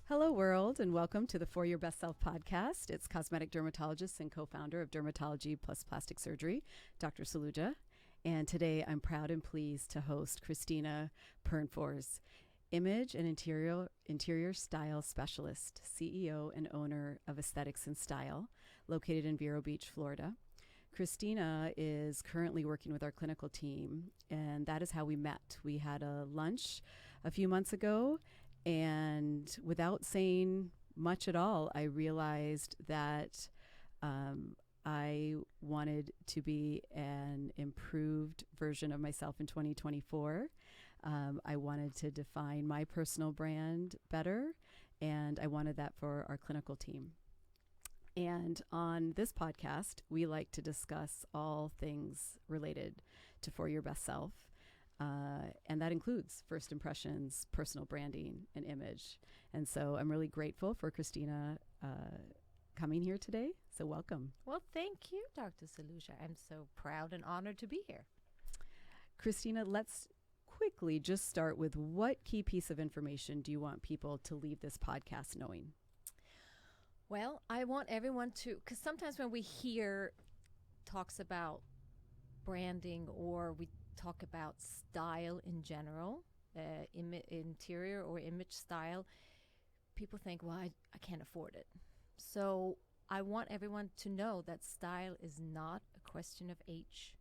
Hello, world, and welcome to the For Your Best Self podcast. It's cosmetic dermatologist and co-founder of Dermatology Plus Plastic Surgery, Dr. Saluja. And today I'm proud and pleased to host Kristina Pernfors, image and interior style specialist, CEO and owner of Aesthetics and Style, located in Vero Beach, Florida. Kristina is currently working with our clinical team, and that is how we met. We had a lunch a few months ago, and without saying much at all, I realized that I wanted to be an improved version of myself in 2024. I wanted to define my personal brand better, and I wanted that for our clinical team. And on this podcast, we like to discuss all things related to For Your Best Self. And that includes first impressions, personal branding, and image. And so I'm really grateful for Kristina coming here today. So welcome. Well, thank you, Dr. Saluja. I'm so proud and honored to be here. Kristina, let's quickly just start with what key piece of information do you want people to leave this podcast knowing? Well, I want everyone to, because sometimes when we hear talks about branding or we talk about style in general, interior or image style, people think, well, I can't afford it. So I want everyone to know that style is not a question of age,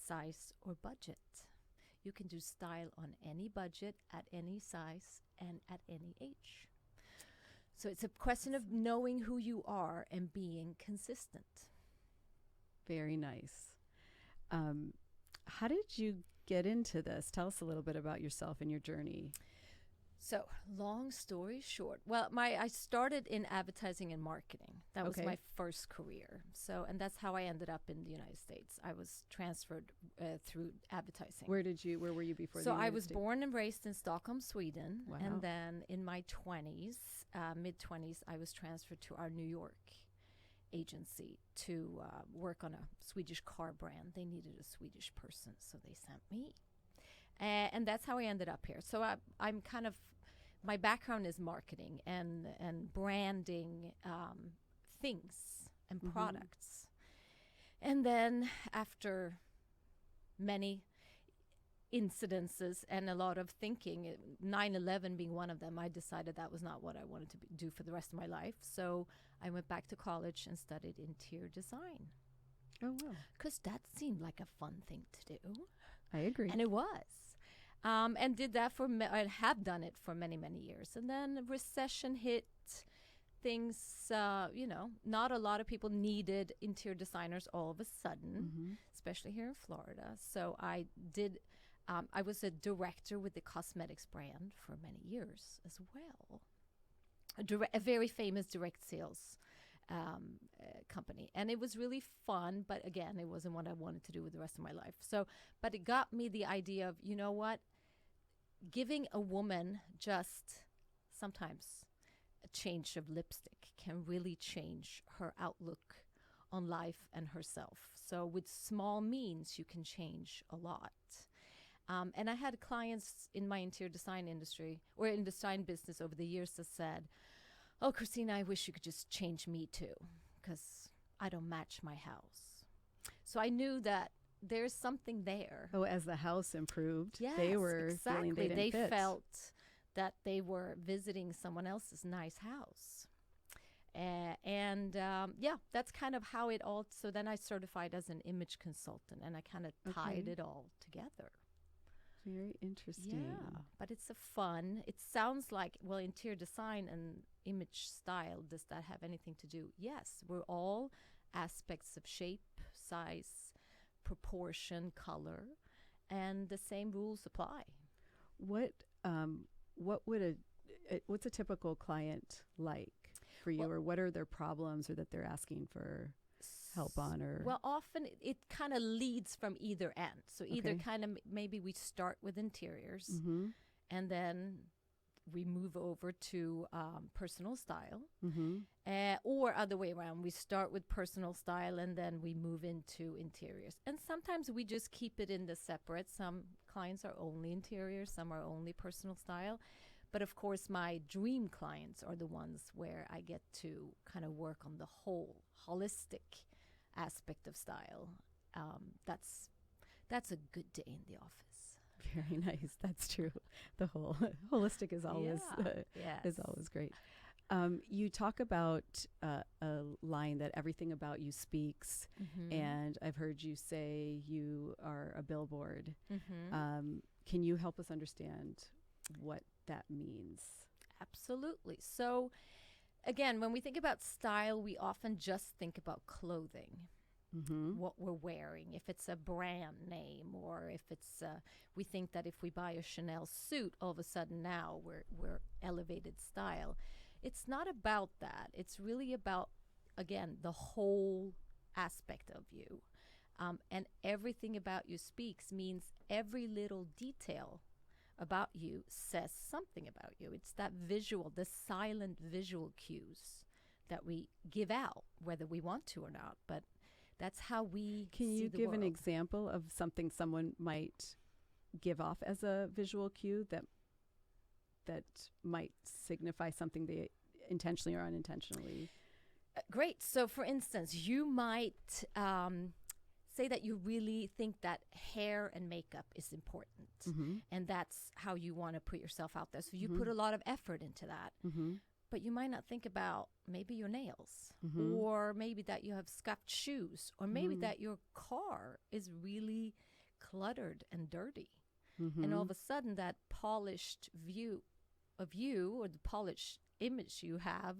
size, or budget. You can do style on any budget, at any size, and at any age. So it's a question of knowing who you are and being consistent. Very nice. How did you get into this? Tell us a little bit about yourself and your journey. So, long story short, well, I started in advertising and marketing. That was my first career. So, and that's how I ended up in the United States. I was transferred through advertising. Where were you before? So the United I was States? born and raised in Stockholm, Sweden. Wow. And then in my 20s, mid-20s, I was transferred to our New York agency to work on a Swedish car brand. They needed a Swedish person, so they sent me. And that's how I ended up here. So I'm kind of, my background is marketing and branding things and products. And then after many incidences and a lot of thinking, 9/11 being one of them, I decided that was not what I wanted to do for the rest of my life. So I went back to college and studied interior design. Oh, wow. Because that seemed like a fun thing to do. I agree. And it was. And did that I have done it for many, many years. And then recession hit. Things, not a lot of people needed interior designers all of a sudden, especially here in Florida. So I did, I was a director with the cosmetics brand for many years as well. A very famous direct sales company. And it was really fun, but again, it wasn't what I wanted to do with the rest of my life. So, but it got me the idea of, you know what, giving a woman just sometimes a change of lipstick can really change her outlook on life and herself. So with small means, you can change a lot. And I had clients in my interior design industry or in the design business over the years that said, oh, Kristina, I wish you could just change me too, because I don't match my house. So I knew that there's something there. Oh, as the house improved, yes, they were exactly. feeling they didn't fit. Felt that they were visiting someone else's nice house. That's kind of how it all, so then I certified as an image consultant and I kind of tied it all together. Very interesting. Yeah, but it's it sounds like, well, interior design and image style, does that have anything to do? Yes, we're all aspects of shape, size, proportion, color, and the same rules apply. What's a typical client like for you, or what are their problems or that they're asking for help on? Or well, often it kind of leads from either end. So either kind of maybe we start with interiors and then we move over to personal style, or other way around. We start with personal style and then we move into interiors. And sometimes we just keep it in the separate. Some clients are only interiors, some are only personal style. But of course, my dream clients are the ones where I get to kind of work on the whole holistic aspect of style. That's a good day in the office. Very nice. That's true. The whole holistic is always is always great. You talk about a line that everything about you speaks, and I've heard you say you are a billboard. Can you help us understand what that means? Absolutely. So, again, when we think about style, we often just think about clothing. What we're wearing, if it's a brand name, or if it's we think that if we buy a Chanel suit, all of a sudden now we're elevated style. It's not about that. It's really about, again, the whole aspect of you, and everything about you speaks, means every little detail about you says something about you. It's that visual, the silent visual cues that we give out, whether we want to or not, but that's how we Can see you the give an world. example of something someone might give off as a visual cue that might signify something they intentionally or unintentionally? Great. So, for instance, you might say that you really think that hair and makeup is important, and that's how you want to put yourself out there. So you put a lot of effort into that. But you might not think about maybe your nails, or maybe that you have scuffed shoes, or maybe that your car is really cluttered and dirty. And all of a sudden, that polished view of you, or the polished image you have,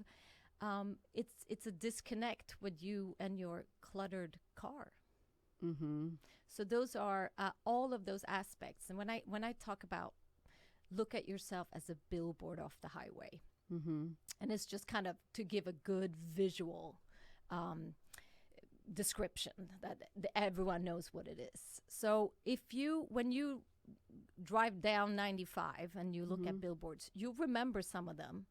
it's a disconnect with you and your cluttered car. So those are all of those aspects. And when I talk about look at yourself as a billboard off the highway, and it's just kind of to give a good visual description that everyone knows what it is. So when you drive down 95 and you look at billboards, you'll remember some of them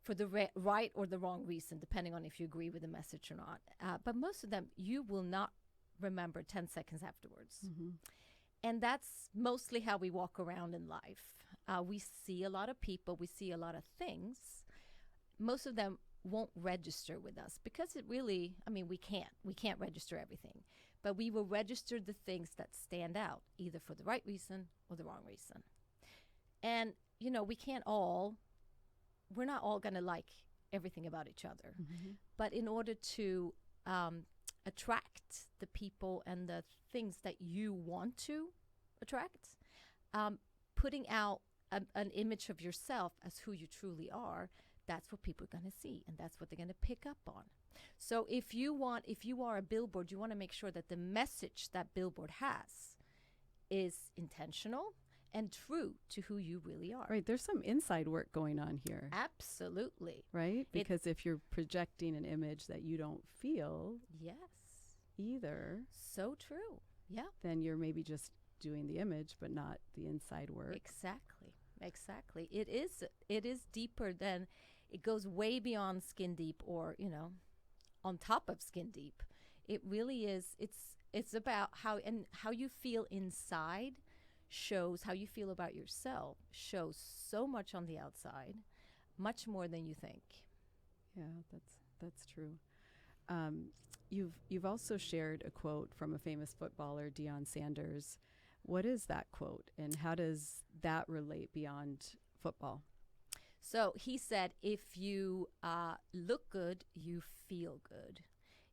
for the right or the wrong reason, depending on if you agree with the message or not. But most of them you will not remember 10 seconds afterwards. And that's mostly how we walk around in life. We see a lot of people, we see a lot of things. Most of them won't register with us because it really, we can't register everything. But we will register the things that stand out, either for the right reason or the wrong reason. And, we're not all going to like everything about each other. But in order to attract the people and the things that you want to attract, putting out an image of yourself as who you truly are, that's what people are going to see, and that's what they're going to pick up on. So if you are a billboard, you want to make sure that the message that billboard has is intentional and true to who you really are. Right. There's some inside work going on here. Absolutely. Right? Because if you're projecting an image that you don't feel either. So true. Yeah. Then you're maybe just doing the image, but not the inside work. Exactly. It is deeper than, it goes way beyond skin deep, or, on top of skin deep. It really is. It's about how you feel inside shows how you feel about yourself, shows so much on the outside, much more than you think. Yeah, that's true. You've also shared a quote from a famous footballer, Deion Sanders. What is that quote, and how does that relate beyond football? So he said, if you look good, you feel good.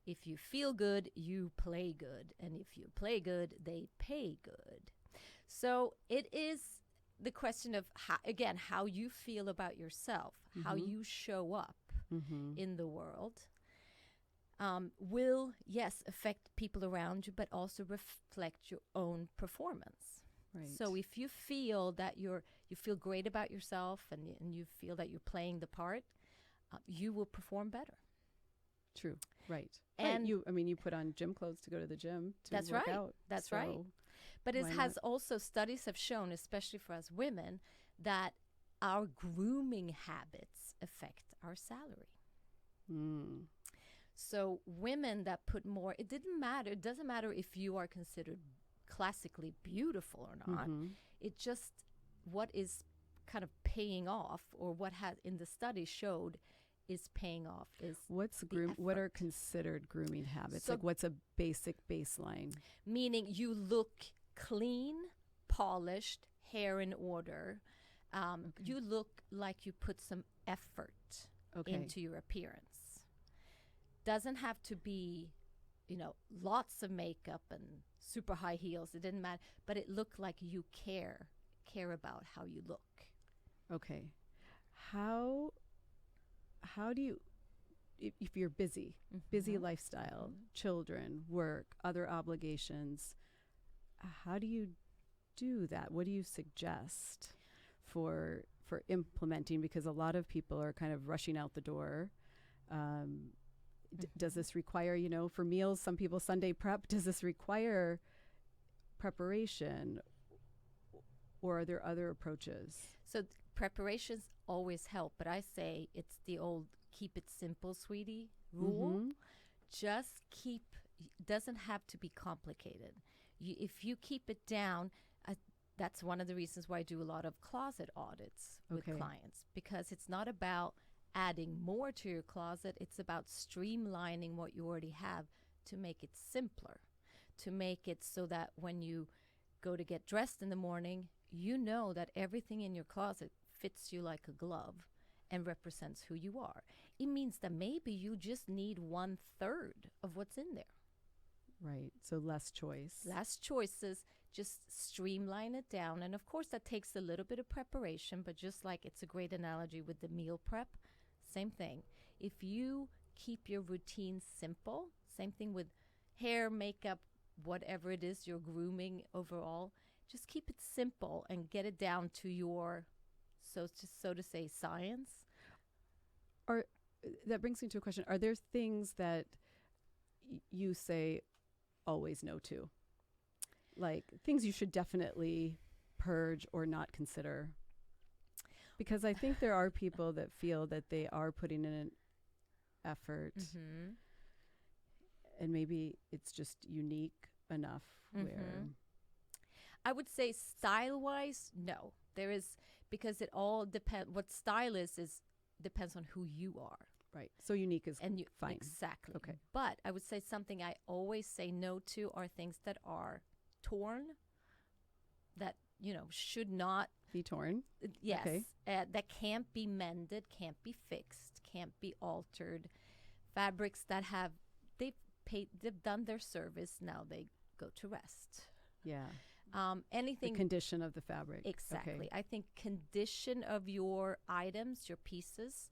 If you feel good, you play good. And if you play good, they pay good. So it is the question of, how you feel about yourself, how you show up in the world, will, yes, affect people around you, but also reflect your own performance. Right. So if you feel that you feel great about yourself, and you feel that you're playing the part, you will perform better. True. Right. And you put on gym clothes to go to the gym to work out. That's right. But it has also, studies have shown, especially for us women, that our grooming habits affect our salary. So women that put more, it doesn't matter if you are considered classically beautiful or not. It just, what is kind of paying off, or what has in the study showed is paying off, is what are considered grooming habits? So like what's a basic baseline? meaning you look clean, polished, hair in order. You look like you put some effort into your appearance. Doesn't have to be, lots of makeup and super high heels. It didn't matter, but it looked like you care about how you look. Okay. How do you, if you're busy lifestyle, children, work, other obligations, how do you do that? What do you suggest for implementing? Because a lot of people are kind of rushing out the door. Does this require, for meals, some people Sunday prep, does this require preparation, or are there other approaches? So preparations always help, but I say it's the old keep it simple, sweetie rule. Just doesn't have to be complicated. If you keep it down, that's one of the reasons why I do a lot of closet audits with clients, because it's not about adding more to your closet. It's about streamlining what you already have to make it simpler, to make it so that when you go to get dressed in the morning, you know that everything in your closet fits you like a glove and represents who you are. It means that maybe you just need 1/3 of what's in there. Right. So less choice. Less choices, just streamline it down. And of course, that takes a little bit of preparation, but just like it's a great analogy with the meal prep, same thing. If you keep your routine simple, same thing with hair, makeup, whatever it is, your grooming overall, just keep it simple and get it down to your, so to say, science. That brings me to a question. Are there things that you say always no to? Like things you should definitely purge or not consider? Because I think there are people that feel that they are putting in an effort, and maybe it's just unique enough where... I would say style-wise, no. There is, because it all depends, what style is depends on who you are. Right. So unique is fine. Exactly. Okay. But I would say something I always say no to are things that are torn, that, should not be torn. Yes. Okay. That can't be mended, can't be fixed, can't be altered. Fabrics that they've done their service, now they go to rest. Yeah. Anything. The condition of the fabric. Exactly. Okay. I think condition of your items, your pieces,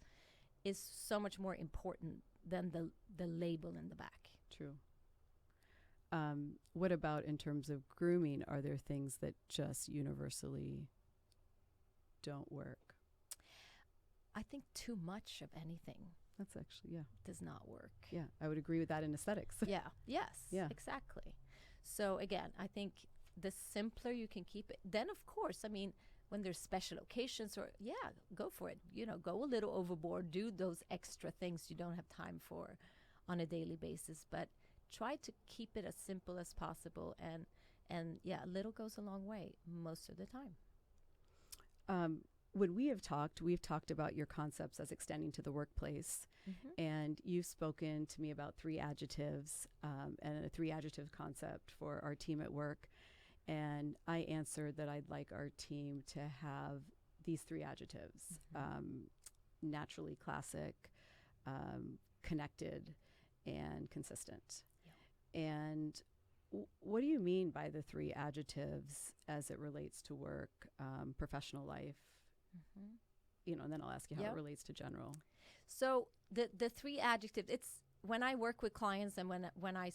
is so much more important than the label in the back. True. What about in terms of grooming? Are there things that just universally don't work? I think too much of anything. That's actually, does not work. Yeah, I would agree with that in aesthetics. Yeah. Yes. Yeah. Exactly. So again, I think the simpler you can keep it, then of course, when there's special occasions, or go for it. Go a little overboard, do those extra things you don't have time for on a daily basis, but try to keep it as simple as possible. And a little goes a long way most of the time. When we've talked about your concepts as extending to the workplace, and you've spoken to me about 3 adjectives and a 3-adjective concept for our team at work. And I answered that I'd like our team to have these 3 adjectives: naturally classic, connected, and consistent. Yeah. And what do you mean by the 3 adjectives as it relates to work, professional life? And then I'll ask you how it relates to general. So the 3 adjectives, it's when I work with clients and when I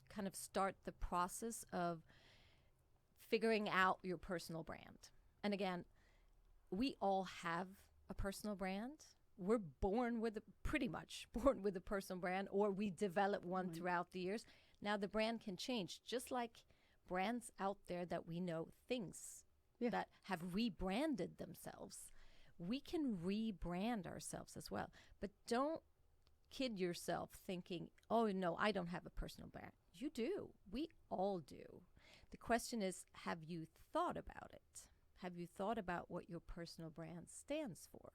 kind of start the process of figuring out your personal brand. And again, we all have a personal brand. We're pretty much born with a personal brand, or we develop one throughout the years. Now the brand can change, just like brands out there that we know, things that have rebranded themselves. We can rebrand ourselves as well. But don't kid yourself thinking, oh no, I don't have a personal brand. You do. We all do. The question is, have you thought about it? have you thought about what your personal brand stands for?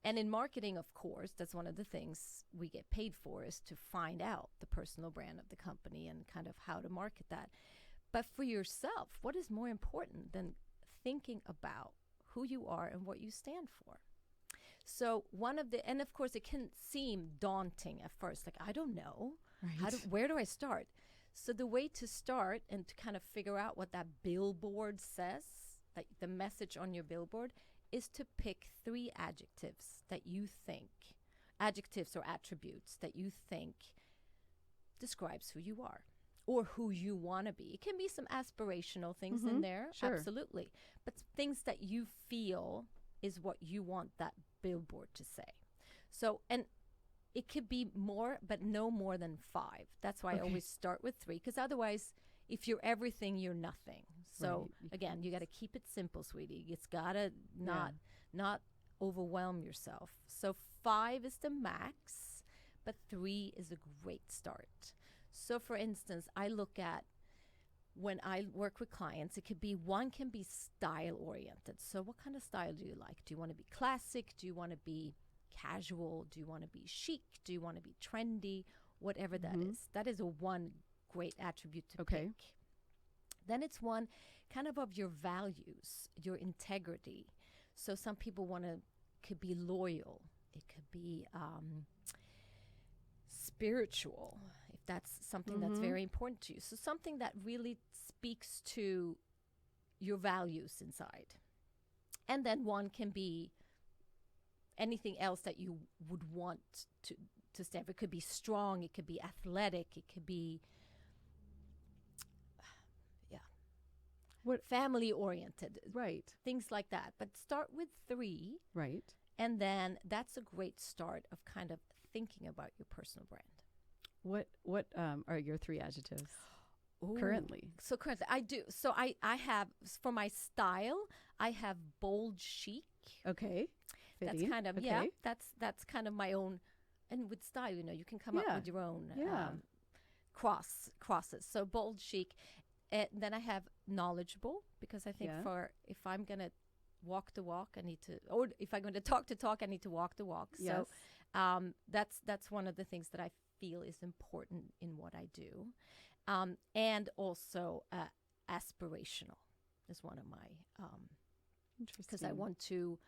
And in marketing, of course, that's one of the things we get paid for, is to find out the personal brand of the company and kind of how to market that. But for yourself, what is more important than thinking about who you are and what you stand for? So and of course, it can seem daunting at first. Like, I don't know. Right. Where do I start? So the way to start and to kind of figure out what that billboard says, like the message on your billboard, is to pick 3 adjectives or attributes that you think describes who you are or who you want to be. It can be some aspirational things in there, sure. absolutely, but things that you feel is what you want that billboard to say. So, and it could be more, but no more than 5. That's why I always start with 3, because otherwise, if you're everything, you're nothing. So again, you got to keep it simple, sweetie. It's got to not overwhelm yourself. So 5 is the max, but 3 is a great start. So for instance, I look at, when I work with clients, one can be style oriented. So what kind of style do you like? Do you want to be classic? Do you want to be casual? Do you want to be chic? Do you want to be trendy? Whatever that is. That is one great attribute to pick. Then it's one kind of your values, your integrity. So some people could be loyal. It could be spiritual, if that's something that's very important to you. So something that really speaks to your values inside. And then one can be anything else that you would want to stand for. It could be strong. It could be athletic. It could be family oriented, right? Things like that. But start with 3, right? And then that's a great start of kind of thinking about your personal brand. What are your 3 adjectives currently? So currently, I do. So I have, for my style, I have bold chic. Okay, fitting. That's kind of that's kind of my own. And with style, you can come up with your own crosses. So bold chic. And then I have knowledgeable, because I think if I'm going to walk the walk, or if I'm going to talk the talk, I need to walk the walk. Yes. So that's one of the things that I feel is important in what I do. And also aspirational is one of my, because I want to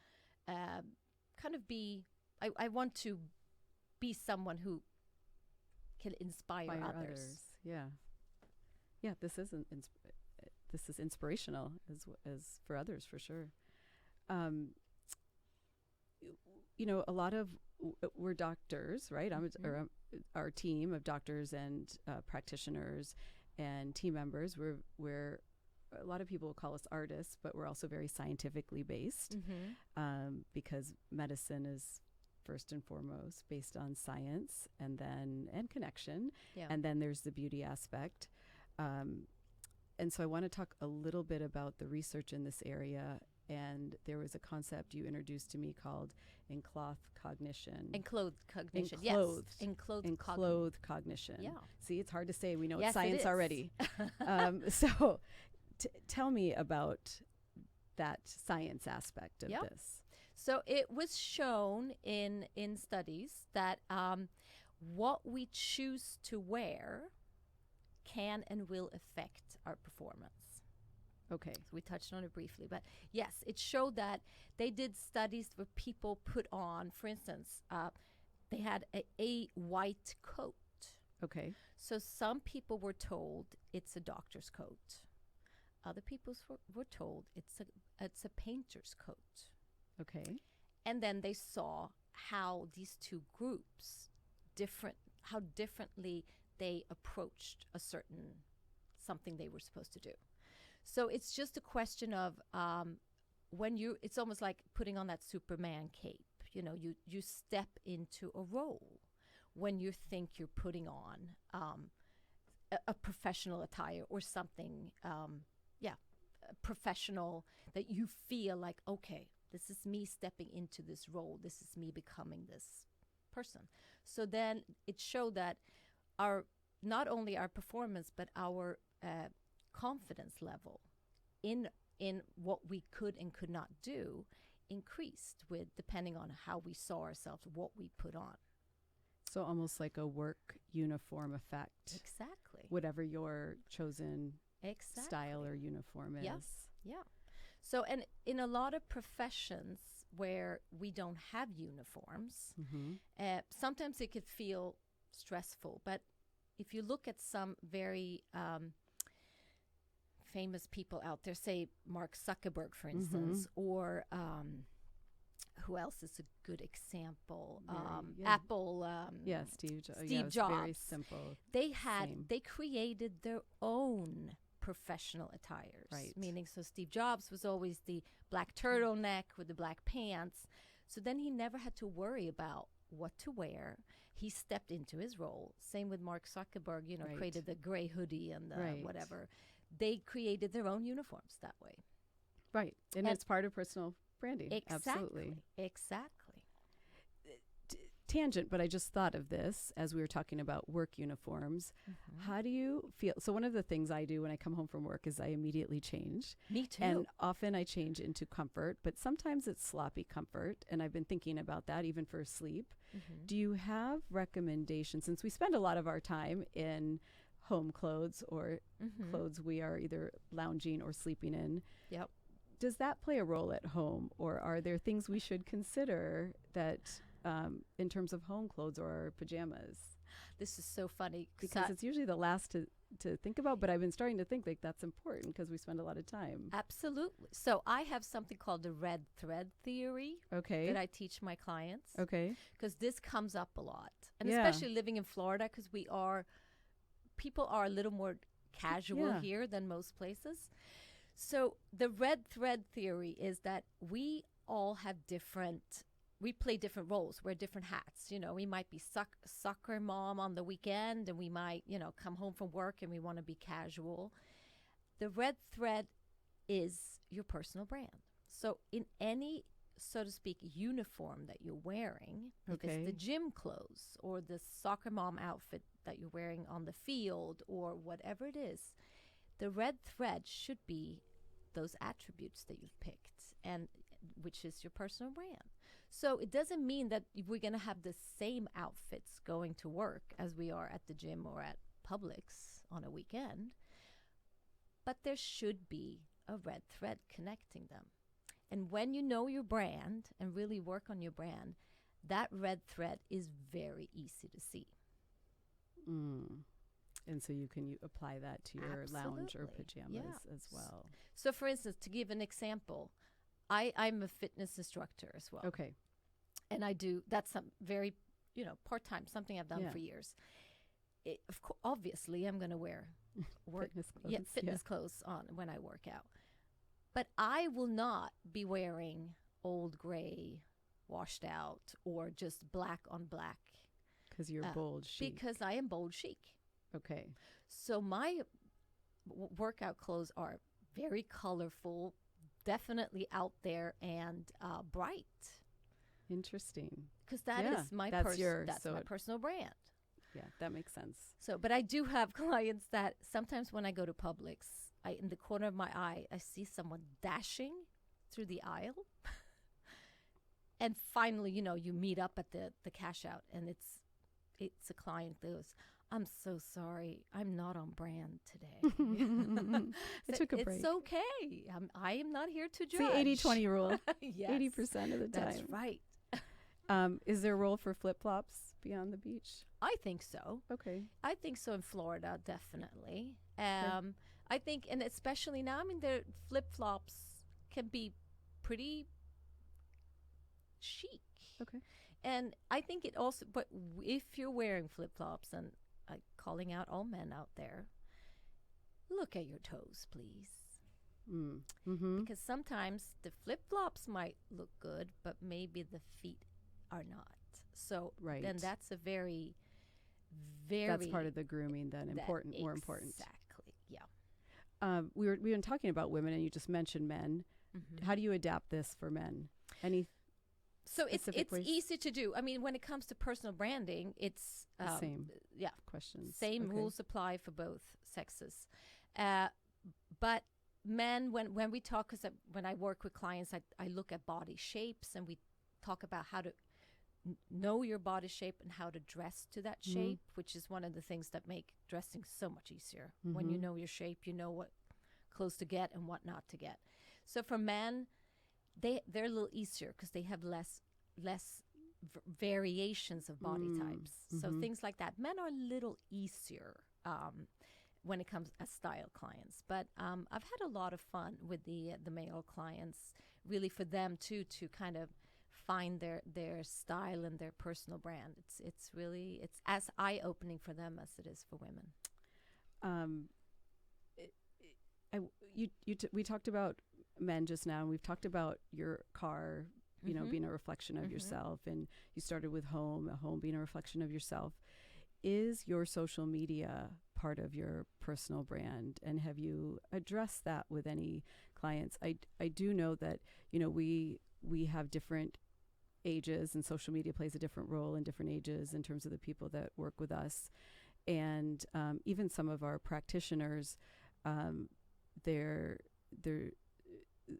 kind of be, I want to be someone who can inspire others. Yeah. Yeah, this is inspirational as for others, for sure. A lot of we're doctors, right? Our team of doctors and practitioners and team members. We're a lot of people call us artists, but we're also very scientifically based, because medicine is first and foremost based on science, and connection, and then there's the beauty aspect. And so I want to talk a little bit about the research in this area. And there was a concept you introduced to me called enclothed cognition. Enclothed cognition, Enclothed. yes. Enclothed cognition. Yeah. See, it's hard to say. We know Yes, it's science it is. already. So tell me about that science aspect of this. So it was shown in studies that what we choose to wear can and will affect our performance. Okay. So we touched on it briefly, but yes, it showed that they did studies where people put on, for instance, they had a white coat. Okay. So some people were told it's a doctor's coat. Other people were told it's a painter's coat. Okay. And then they saw how these 2 groups how differently they approached something they were supposed to do. So it's just a question of it's almost like putting on that Superman cape. You step into a role when you think you're putting on a professional attire or something, professional, that you feel like, okay, this is me stepping into this role. This is me becoming this person. So then it showed that not only our performance, but our confidence level in in what we could and could not do increased with depending on how we saw ourselves, what we put on. So almost like a work uniform effect. Exactly. Whatever your chosen Exactly. style or uniform is. Yeah. So, and in a lot of professions where we don't have uniforms, sometimes it could feel stressful. But if you look at some very famous people out there, say Mark Zuckerberg, for instance, or who else is a good example? Apple. Steve Jobs. Very simple. They created their own professional attires. Right. Meaning, so Steve Jobs was always the black turtleneck with the black pants. So then he never had to worry about what to wear. He stepped into his role. Same with Mark Zuckerberg, created the gray hoodie and the whatever. They created their own uniforms that way. Right. And it's part of personal branding. Exactly. Absolutely. Tangent, but I just thought of this as we were talking about work uniforms. How do you feel? So one of the things I do when I come home from work is I immediately change. Me too. And often I change into comfort, but sometimes it's sloppy comfort. And I've been thinking about that even for sleep. Do you have recommendations, since we spend a lot of our time in home clothes or clothes we are either lounging or sleeping in? Yep. Does that play a role at home, or are there things we should consider that in terms of home clothes or pajamas? This is so funny. Because it's usually the last to think about, but I've been starting to think like that's important because we spend a lot of time. Absolutely. So I have something called the red thread theory that I teach my clients. Okay. Because this comes up a lot. And especially living in Florida, because people are a little more casual here than most places. So the red thread theory is that we all have we play different roles, wear different hats. We might be soccer mom on the weekend, and we might, come home from work and we want to be casual. The red thread is your personal brand. So in any, so to speak, uniform that you're wearing, if it's the gym clothes or the soccer mom outfit that you're wearing on the field or whatever it is, the red thread should be those attributes that you've picked, and which is your personal brand. So it doesn't mean that we're going to have the same outfits going to work as we are at the gym or at Publix on a weekend, but there should be a red thread connecting them. And when you know your brand and really work on your brand, that red thread is very easy to see. And so you can apply that to your lounge or pajamas as well. So for instance, to give an example, I'm a fitness instructor as well. Okay. And that's some very, part-time, something I've done for years. Obviously, I'm going to wear fitness clothes on when I work out. But I will not be wearing old gray, washed out, or just black on black. Because you're bold chic. Because I am bold chic. Okay. So my workout clothes are very colorful, definitely out there, and bright. Interesting. Because that is my my personal brand. Yeah, that makes sense. So, but I do have clients that sometimes when I go to Publix, in the corner of my eye, I see someone dashing through the aisle. And finally, you meet up at the cash out, and it's a client that goes, "I'm so sorry, I'm not on brand today." I took a break. It's okay. I am not here to judge. The 80-20 rule. Yes. 80% of the time. That's right. Is there a role for flip-flops beyond the beach? I think so. Okay. I think so in Florida, definitely. I think, and especially now, the flip-flops can be pretty chic. Okay. And I think it also, but if you're wearing flip-flops, and calling out all men out there, look at your toes, please. Because sometimes the flip-flops might look good, but maybe the feet are not. So then that's a very, very... That's part of the grooming then, more important. Exactly, yeah. We've been talking about women, and you just mentioned men. How do you adapt this for men? So it's easy to do. When it comes to personal branding, it's the same questions. Same rules apply for both sexes. But men, when we talk, because when I work with clients, I look at body shapes, and we talk about how to know your body shape and how to dress to that shape, which is one of the things that make dressing so much easier. When you know your shape, you know what clothes to get and what not to get. So for men, they're a little easier because they have less variations of body types. So things like that. Men are a little easier when it comes as style clients. But I've had a lot of fun with the male clients, really for them too, to kind of find their style and their personal brand. It's really as eye-opening for them as it is for women. We talked about men just now, and we've talked about your car, you know, being a reflection of yourself, and you started with a home being a reflection of yourself. Is your social media part of your personal brand, and have you addressed that with any clients? I do know that, you know, we have different ages, and social media plays a different role in different ages in terms of the people that work with us, and even some of our practitioners, they're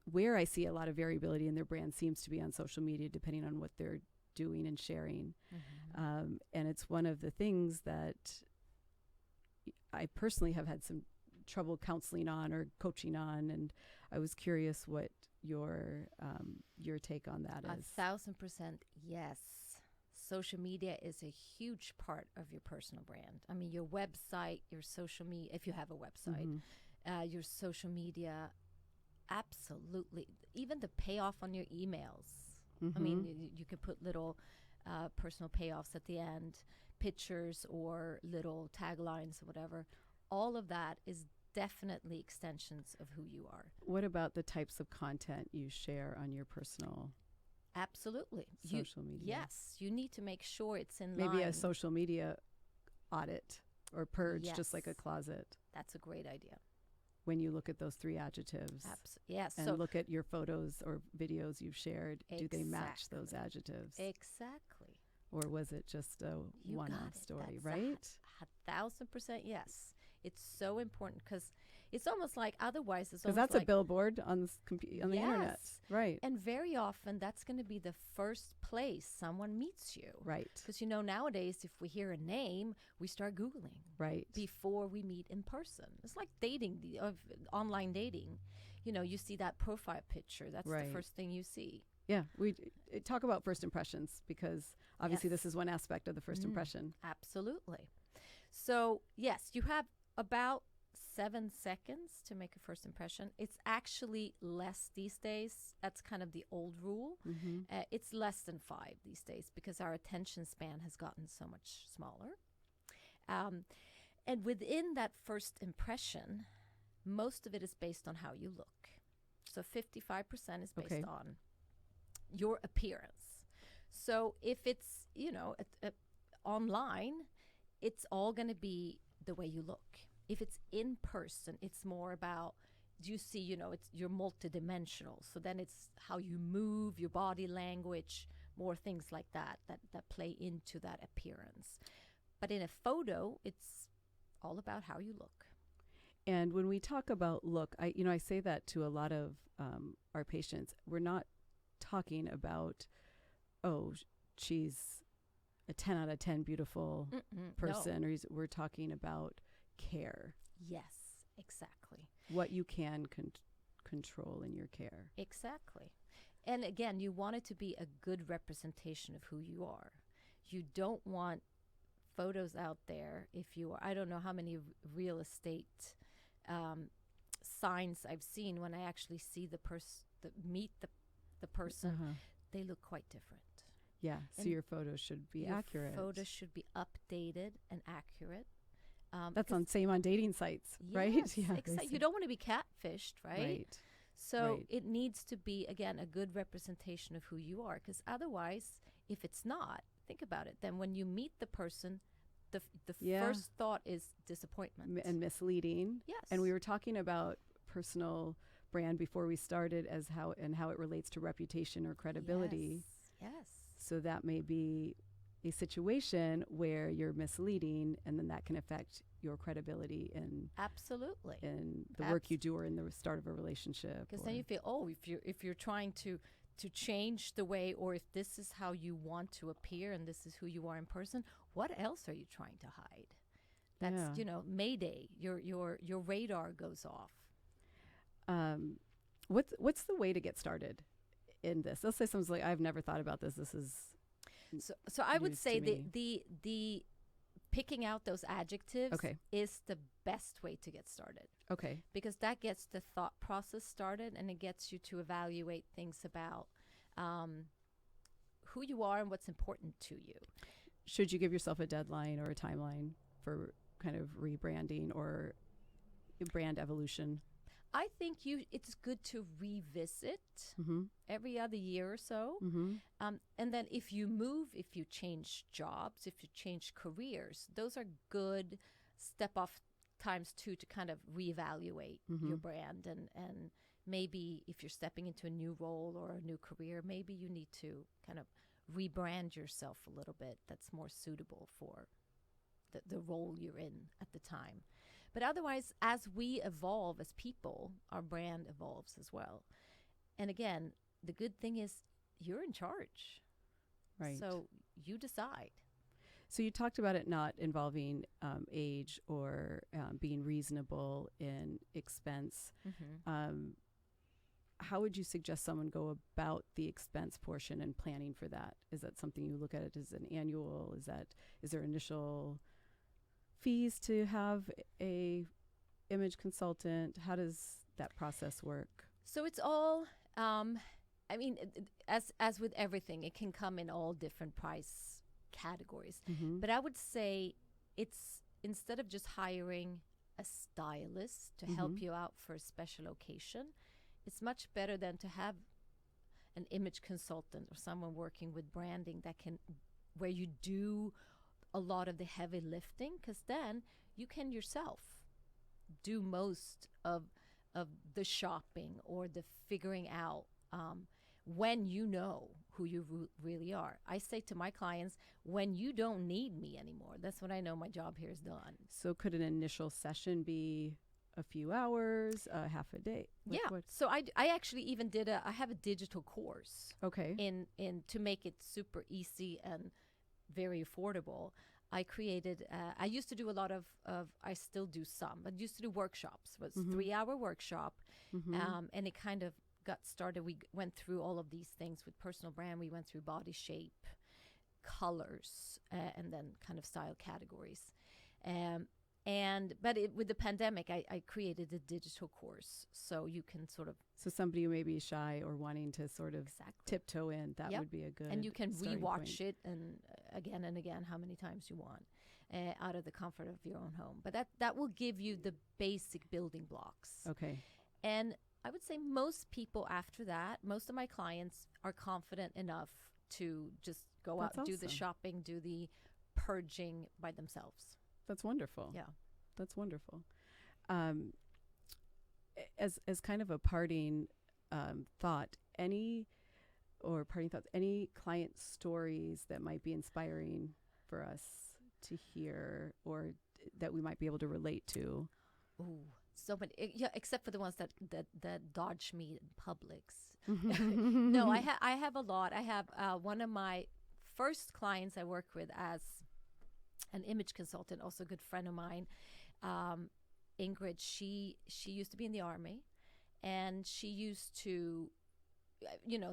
where I see a lot of variability in their brand seems to be on social media, depending on what they're doing and sharing. And it's one of the things that I personally have had some trouble counseling on or coaching on, and I was curious what your take on that is. 1,000% yes. Social media is a huge part of your personal brand. I mean, your website, your social media, if you have a website, your social media, absolutely. Even the payoff on your emails. I mean, you can put little personal payoffs at the end, pictures or little taglines or whatever. All of that is definitely extensions of who you are. What about the types of content you share on your personal Absolutely. social media? Yes. You need to make sure it's in Maybe line. a social media audit or purge, Yes. just like a closet. That's a great idea. When you look at those three adjectives Yes. and So look at your photos or videos you've shared, do they match those Exactly. adjectives? exactly. Or was it just a You got one-off it. story, That's right? 1,000% yes. It's so important because it's almost like otherwise it's Because almost that's like a billboard on on the internet. Yes. Right. And very often that's going to be the first place someone meets you. Right. Because, you know, nowadays, if we hear a name, we start Googling Right. before we meet in person. It's like dating, online dating. You know, you see that profile picture. That's Right. the first thing you see. Yeah. We talk about first impressions because obviously Yes. this is one aspect of the first impression. Absolutely. So, yes, you have about 7 seconds to make a first impression. It's actually less these days. That's kind of the old rule. It's less than 5 these days because our attention span has gotten so much smaller. And within that first impression, most of it is based on how you look. So 55% is based Okay. on your appearance. So if it's, you know, online, it's all going to be the way you look. If it's in person, it's more about, do you see, you know, you're multidimensional. So then it's how you move, your body language, more things like that play into that appearance. But in a photo, it's all about how you look. And when we talk about look, I say that to a lot of our patients. We're not talking about, oh, she's a 10 out of 10 beautiful person, No. or we're talking about care. Yes, exactly. What you can control in your care. Exactly. And again, you want it to be a good representation of who you are. You don't want photos out there if you are, I don't know how many real estate signs I've seen when I actually see meet the person, they look quite different. Yeah, so And your photos should be accurate. Photos should be updated and accurate. That's same on dating sites, right? Yes, Yeah, you don't want to be catfished, right? Right. So Right. it needs to be, again, a good representation of who you are. Because otherwise, if it's not, think about it. Then when you meet the person, the Yeah. first thought is disappointment. And misleading. Yes. And we were talking about personal brand before we started as how it relates to reputation or credibility. Yes. So that may be a situation where you're misleading, and then that can affect your credibility Absolutely. in the work you do or in the start of a relationship. Because then you feel, if you're trying to change the way, or if this is how you want to appear and this is who you are in person, what else are you trying to hide? That's Mayday. Your radar goes off. What's the way to get started in this? Let's say someone's like, I've never thought about this. This is so I would say the picking out those adjectives is the best way to get started. Okay. Because that gets the thought process started, and it gets you to evaluate things about who you are and what's important to you. Should you give yourself a deadline or a timeline for kind of rebranding or brand evolution? I think it's good to revisit every other year or so. And then if you move, if you change jobs, if you change careers, those are good step-off times too to kind of reevaluate your brand. And maybe if you're stepping into a new role or a new career, maybe you need to kind of rebrand yourself a little bit that's more suitable for the role you're in at the time. But otherwise, as we evolve as people, our brand evolves as well. And again, the good thing is you're in charge. Right. So you decide. So you talked about it not involving age or being reasonable in expense. How would you suggest someone go about the expense portion and planning for that? Is that something you look at it as an annual? Is there initial fees to have a image consultant? How does that process work? So it's all, as with everything, it can come in all different price categories. But I would say it's, instead of just hiring a stylist to help you out for a special occasion, it's much better than to have an image consultant or someone working with branding where you do a lot of the heavy lifting, because then you can yourself do most of the shopping or the figuring out when you know who you really are. I say to my clients, when you don't need me anymore, that's when I know my job here is done. So could an initial session be a few hours, half a day? So I actually even I have a digital course. Okay. In to make it super easy and very affordable. I created, I used to do a lot of I still do some, but used to do workshops. It was 3-hour workshop. And it kind of got started. We went through all of these things with personal brand. We went through body shape, colors, and then kind of style categories. But with the pandemic, I created a digital course, so you can sort of... So somebody who may be shy or wanting to sort of tiptoe in, that would be a good... And you can rewatch point. it and again, how many times you want, out of the comfort of your own home. But that will give you the basic building blocks. Okay. And I would say most people after that, most of my clients are confident enough to just go out and do the shopping, do the purging by themselves. That's wonderful. Yeah. That's wonderful. As kind of a parting thought, any client stories that might be inspiring for us to hear or that we might be able to relate to? Ooh, so many. Except for the ones that dodge me in Publix. No, I have a lot. I have one of my first clients I worked with as an image consultant, also a good friend of mine, Ingrid. She used to be in the Army, and she used to,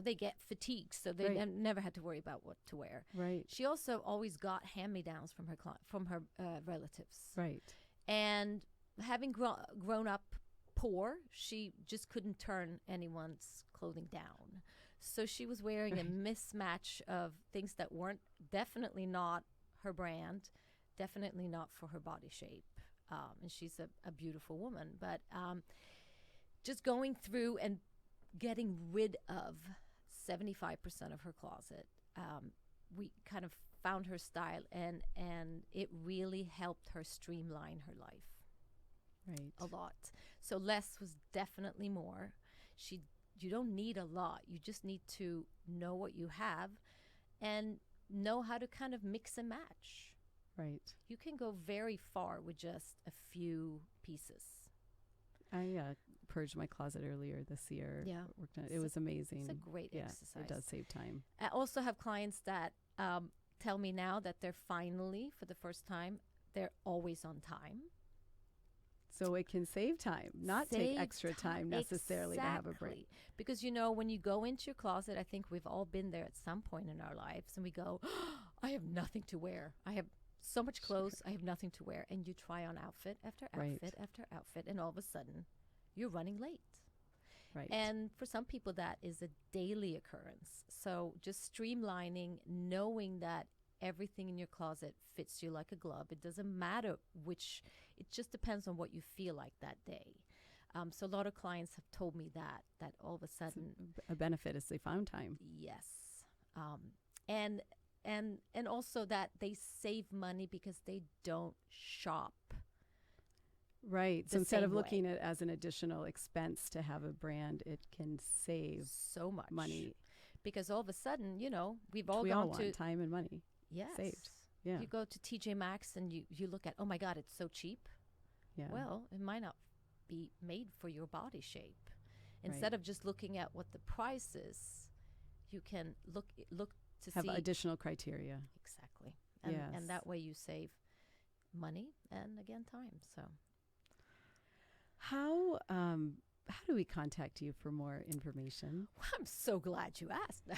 they get fatigued, so they never had to worry about what to wear. Right. She also always got hand-me-downs from her relatives. Right. And having grown up poor, she just couldn't turn anyone's clothing down. So she was wearing a mismatch of things that weren't, definitely not her brand, definitely not for her body shape. And she's a beautiful woman. But just going through and getting rid of 75% of her closet, we kind of found her style, and it really helped her streamline her life. Right. A lot. So less was definitely more. You don't need a lot. You just need to know what you have. And know how to kind of mix and match. Right. You can go very far with just a few pieces. I purged my closet earlier this year. Yeah. Worked on it. It was amazing. It's a great yeah, exercise. It does save time. I also have clients that tell me now that they're finally, for the first time, they're always on time. So it can save time, not take extra time necessarily to have a break. Because, you know, when you go into your closet, I think we've all been there at some point in our lives, and we go, I have nothing to wear. I have so much clothes, I have nothing to wear. And you try on outfit after outfit after outfit, and all of a sudden, you're running late. Right. And for some people, that is a daily occurrence. So just streamlining, knowing that everything in your closet fits you like a glove. It doesn't matter which, it just depends on what you feel like that day. So a lot of clients have told me that all of a sudden, a benefit is they found time. yes. And also that they save money because they don't shop. Right. So instead of same looking way. at it as an additional expense to have a brand, it can save So much money. Because all of a sudden, you know, we've all We gone all to want time and money. yes. saved. Yeah. You go to TJ Maxx and you look at, oh my God, it's so cheap. Yeah. Well, it might not be made for your body shape. Instead of just looking at what the price is, you can look to have see additional criteria. exactly, and Yes. that way you save money and again time. So How do we contact you for more information? I'm so glad you asked.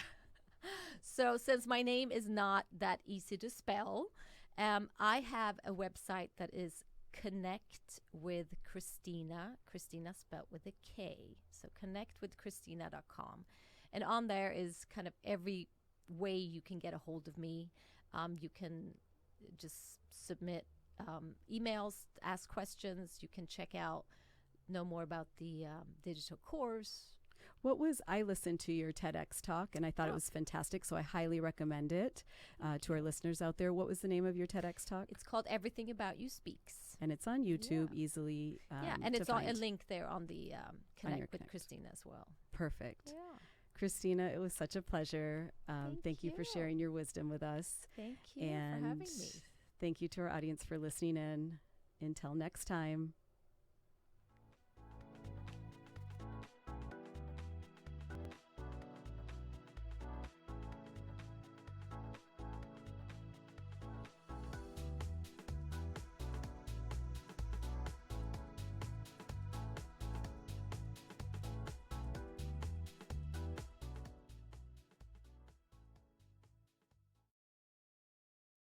So since my name is not that easy to spell, I have a website that is Connect with Kristina. Kristina spelled with a K. So connectwithkristina.com. And on there is kind of every way you can get a hold of me. You can just submit emails, ask questions. You can check out, know more about the digital course. I listened to your TEDx talk and I thought it was fantastic. So I highly recommend it to our listeners out there. What was the name of your TEDx talk? It's called Everything About You Speaks. And it's on YouTube easily. And to it's on a find. link there on the Connect with Connect. Kristina as well. Perfect. Yeah. Kristina, it was such a pleasure. Thank you for you. sharing your wisdom with us. Thank you for having me. Thank you to our audience for listening in. Until next time.